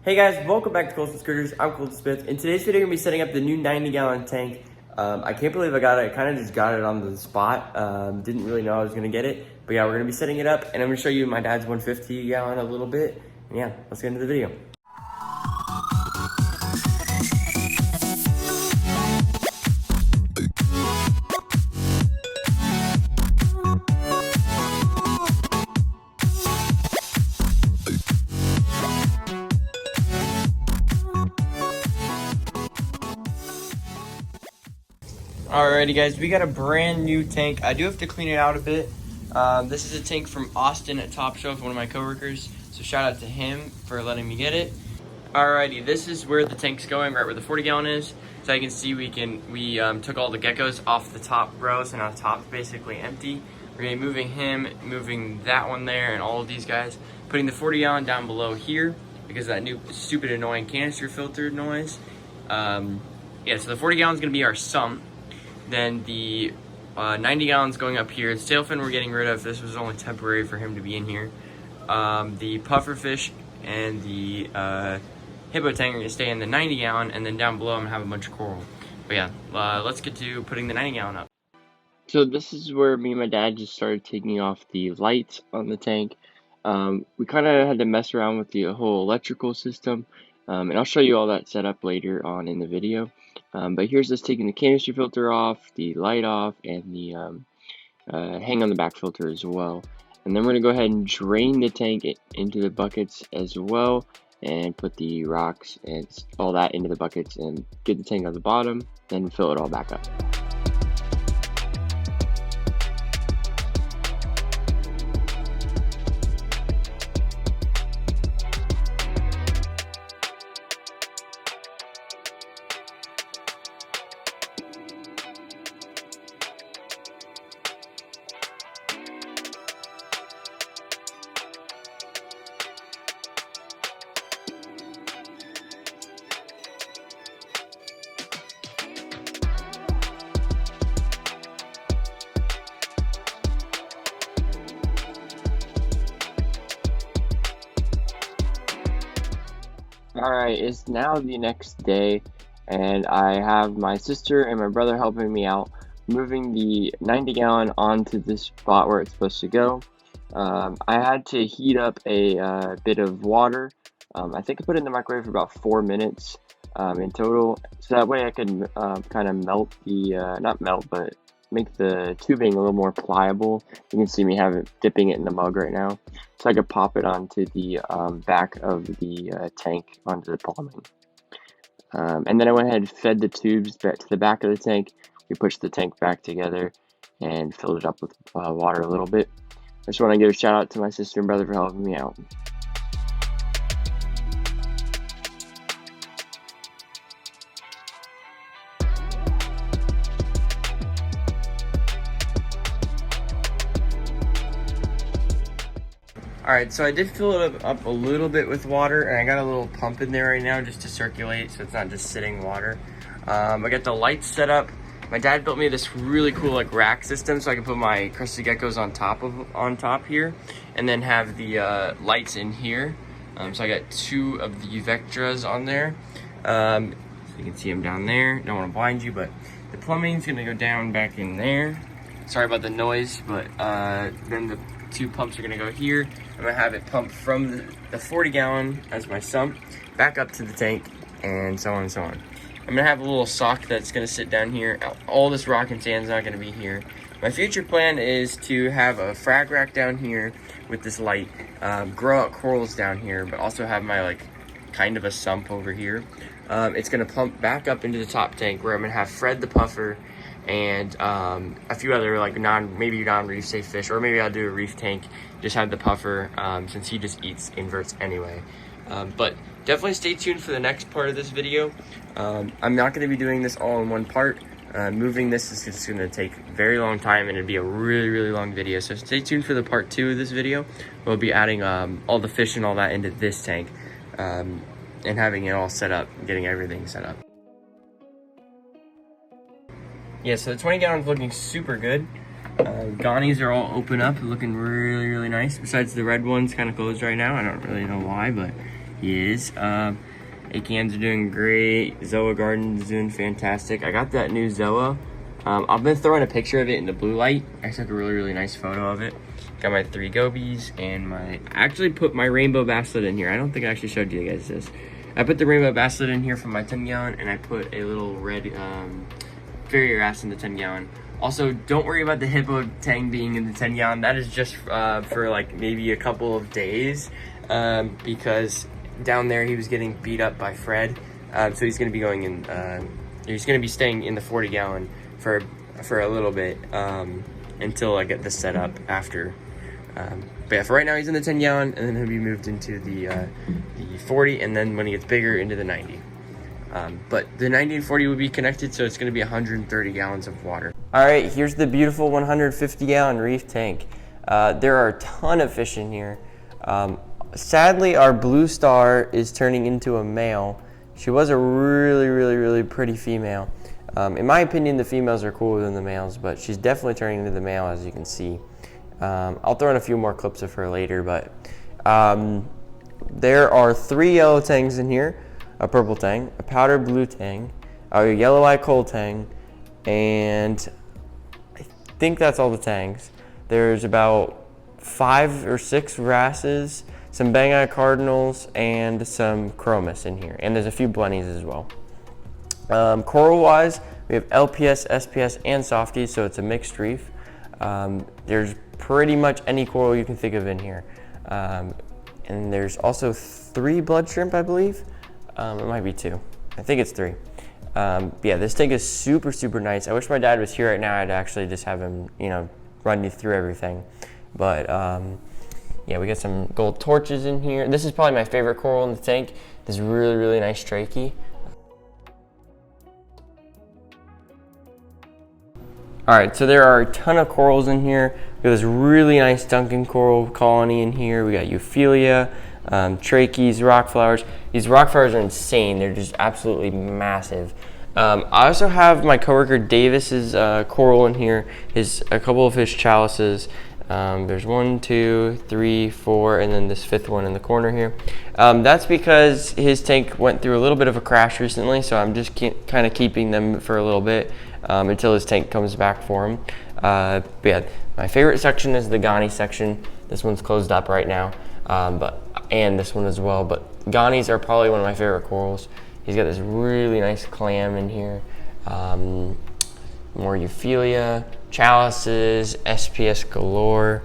Hey guys, welcome back to Cutest Critters. I'm Cutest. In today's video, we're gonna be setting up the new 90-gallon tank. I can't believe I got it. I kind of just got it on the spot. Didn't really know I was gonna get it, but yeah, we're gonna be setting it up, and I'm gonna show you my dad's 150-gallon a little bit. And yeah, let's get into the video. Alrighty guys, we got a brand new tank. I do have to clean it out a bit. This is a tank from Austin at Top Shelf, one of my coworkers. So shout out to him for letting me get it. Alrighty, this is where the tank's going, right where the 40-gallon is. So you can see we took all the geckos off the top row, so now the top's basically empty. We're gonna be moving him, moving that one there, and all of these guys. Putting the 40-gallon down below here because of that new stupid annoying canister filter noise. Yeah, so the 40-gallon is gonna be our sump. Then the 90 gallons going up here. The sailfin we're getting rid of. This was only temporary for him to be in here. The pufferfish and the hippo tank are going to stay in the 90 gallon, and then down below I'm going to have a bunch of coral. But yeah, let's get to putting the 90 gallon up. So this is where me and my dad just started taking off the lights on the tank. We kind of had to mess around with the whole electrical system, and I'll show you all that set up later on in the video. But here's us taking the canister filter off, the light off, and the hang on the back filter as well. And then we're going to go ahead and drain the tank into the buckets as well, and put the rocks and all that into the buckets and get the tank on the bottom, then fill it all back up. Alright, it's now the next day, and I have my sister and my brother helping me out, moving the 90-gallon onto this spot where it's supposed to go. I had to heat up a bit of water. I think I put it in the microwave for about 4 minutes in total, so that way I could kind of melt the, not melt, but make the tubing a little more pliable. You can see me dipping it in the mug right now, so I could pop it onto the back of the tank, onto the plumbing. And then I went ahead and fed the tubes back to the back of the tank. We pushed the tank back together and filled it up with water a little bit. I just want to give a shout out to my sister and brother for helping me out. Alright, so I did fill it up a little bit with water, and I got a little pump in there right now just to circulate so it's not just sitting water. I got the lights set up. My dad built me this really cool like rack system so I can put my crested geckos on top here, and then have the lights in here. So I got 2 of the Vectras on there. So you can see them down there. Don't want to blind you, but the plumbing's gonna go down back in there. Sorry about the noise, but then the 2 pumps are gonna go here. I'm gonna have it pump from the 40-gallon as my sump back up to the tank, and so on and so on. I'm gonna have a little sock that's gonna sit down here. All this rock and sand's not gonna be here. My future plan is to have a frag rack down here with this light, grow out corals down here, but also have my like kind of a sump over here. It's gonna pump back up into the top tank where I'm gonna have Fred the puffer and a few other like maybe non-reef safe fish, or maybe I'll do a reef tank, just have the puffer since he just eats inverts anyway. But definitely stay tuned for the next part of this video. I'm not going to be doing this all in one part. Moving this is just going to take a very long time, and it'd be a really long video, so stay tuned for the part 2 of this video. We'll be adding all the fish and all that into this tank, and having it all set up, getting everything set up. Yeah, so the 20-gallon's looking super good. Gonnies are all open up, looking really nice. Besides the red one's kind of closed right now. I don't really know why, but he is. Acans are doing great. Zoa Garden's doing fantastic. I got that new Zoa. I've been throwing a picture of it in the blue light. I took a really nice photo of it. Got my 3 gobies and I actually put my rainbow basslet in here. I don't think I actually showed you guys this. I put the rainbow basslet in here from my 10 gallon and I put a little red fairy wrasse in the 10 gallon. Also, don't worry about the hippo tang being in the 10 gallon. That is just for like maybe a couple of days because down there he was getting beat up by Fred. So he's gonna be going in, he's gonna be staying in the 40 gallon for a little bit until I get this set up after. But yeah, for right now he's in the 10 gallon and then he'll be moved into the 40 and then when he gets bigger into the 90. But the 90 and 40 will be connected, so it's gonna be 130 gallons of water. All right, here's the beautiful 150 gallon reef tank. There are a ton of fish in here. Sadly, our blue star is turning into a male. She was a really pretty female. In my opinion, the females are cooler than the males, but she's definitely turning into the male, as you can see. I'll throw in a few more clips of her later, but there are 3 yellow tangs in here, a purple tang, a powder blue tang, a yellow eye coal tang, and I think that's all the tangs. There's about 5 or 6 wrasses, some bang-eye cardinals, and some chromis in here, and there's a few blennies as well. Coral-wise, we have LPS, SPS, and softies, so it's a mixed reef. There's pretty much any coral you can think of in here. And there's also 3 blood shrimp, I believe. It might be 2. I think it's 3. Yeah, this tank is super nice. I wish my dad was here right now. I'd actually just have him, run you through everything. But yeah, we got some gold torches in here. This is probably my favorite coral in the tank. This really nice trachea. All right, so there are a ton of corals in here. We got this really nice Duncan coral colony in here. We got Euphilia, trachees, rock flowers. These rock flowers are insane. They're just absolutely massive. I also have my coworker Davis's coral in here. A couple of his chalices. There's 1, 2, 3, 4, and then this 5th one in the corner here. That's because his tank went through a little bit of a crash recently, so I'm just kind of keeping them for a little bit until his tank comes back for him. But yeah, my favorite section is the Ghani section. This one's closed up right now, and this one as well. But Ghanis are probably one of my favorite corals. He's got this really nice clam in here. More Euphilia, chalices, SPS galore.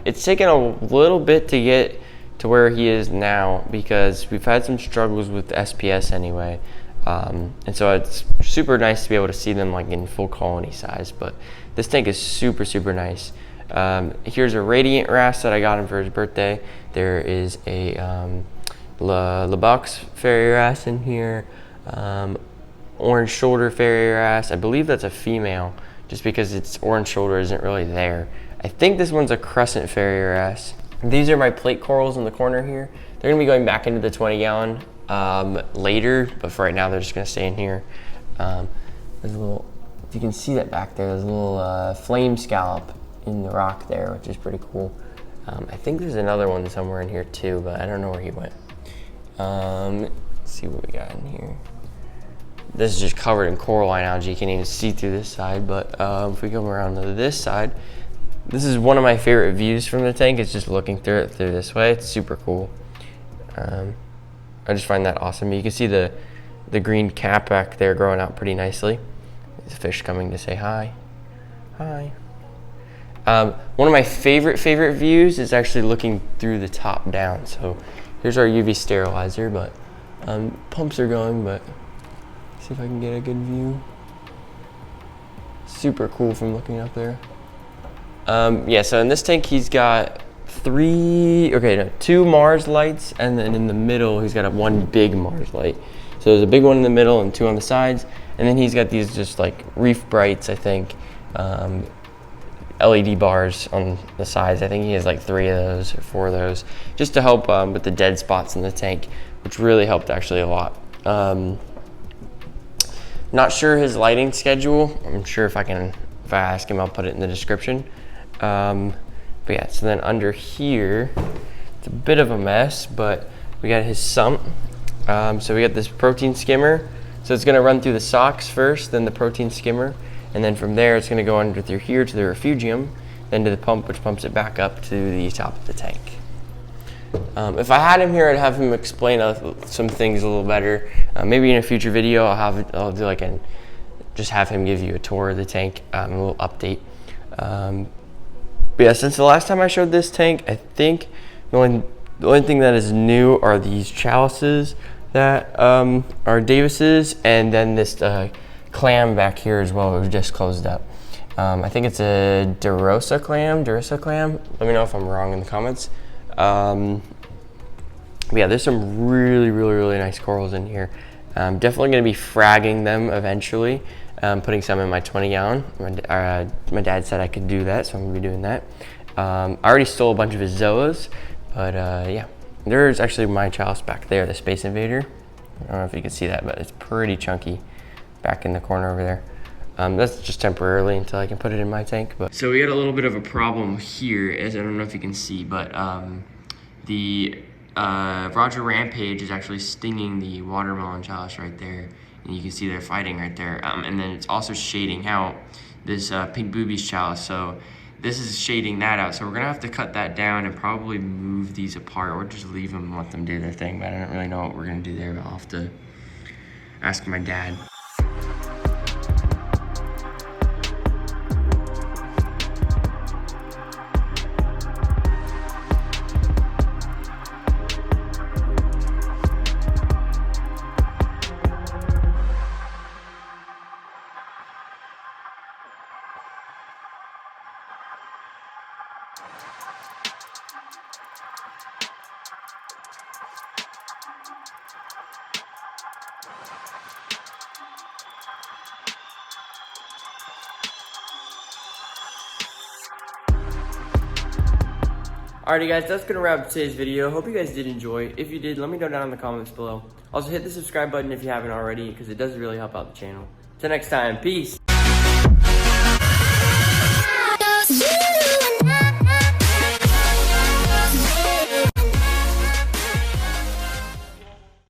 It's taken a little bit to get to where he is now because we've had some struggles with SPS anyway. And so it's super nice to be able to see them like in full colony size, but this tank is super nice. Here's a radiant wrasse that I got him for his birthday. There is a LeBox fairy wrasse in here. Orange shoulder fairy wrasse. I believe that's a female just because its orange shoulder isn't really there. I think this one's a crescent fairy wrasse. These are my plate corals in the corner here. They're gonna be going back into the 20 gallon later, but for right now they're just gonna stay in here. There's a little, if you can see that back there, there's a little flame scallop in the rock there, which is pretty cool. I think there's another one somewhere in here too, but I don't know where he went. Let's see what we got in here. This is just covered in coralline algae. You can't even see through this side, but if we come around to this side, this is one of my favorite views from the tank. It's just looking through it through this way. It's super cool. I just find that awesome. You can see the green cap back there growing out pretty nicely. There's a fish coming to say hi. Hi. One of my favorite views is actually looking through the top down. So here's our UV sterilizer, but pumps are going, but see if I can get a good view. Super cool from looking up there. Yeah, so in this tank he's got 2 Mars lights, and then in the middle he's got one big Mars light. So there's a big one in the middle and 2 on the sides, and then he's got these just like reef brights, I think, LED bars on the sides. I think he has like 3 of those or 4 of those, just to help with the dead spots in the tank, which really helped actually a lot. Not sure his lighting schedule. I'm sure if I ask him, I'll put it in the description. But yeah, so then under here, it's a bit of a mess, but we got his sump. So we got this protein skimmer. So it's gonna run through the socks first, then the protein skimmer, and then from there it's gonna go under through here to the refugium, then to the pump, which pumps it back up to the top of the tank. If I had him here, I'd have him explain some things a little better. Maybe in a future video, I'll do like just have him give you a tour of the tank, a little update. But yeah, since the last time I showed this tank, I think the only thing that is new are these chalices that are Davis's, and then this clam back here as well. It was just closed up. I think it's a Dursa clam. Let me know if I'm wrong in the comments. But yeah, there's some really nice corals in here. I'm definitely going to be fragging them eventually, putting some in my 20 gallon. My dad said I could do that, so I'm going to be doing that. I already stole a bunch of his zoas, but yeah, there's actually my chalice back there, the Space Invader. I don't know if you can see that, but it's pretty chunky back in the corner over there. That's just temporarily until I can put it in my tank. But so we got a little bit of a problem here, as I don't know if you can see, but the Roger Rampage is actually stinging the watermelon chalice right there, and you can see they're fighting right there. And then it's also shading out this pink boobies chalice, so this is shading that out. So we're gonna have to cut that down and probably move these apart, or just leave them and let them do their thing. But I don't really know what we're gonna do there, but I'll have to ask my dad. Alrighty guys, that's gonna wrap up today's video. Hope you guys did enjoy. If you did, let me know down in the comments below. Also hit the subscribe button if you haven't already, because it does really help out the channel. Till next time, peace.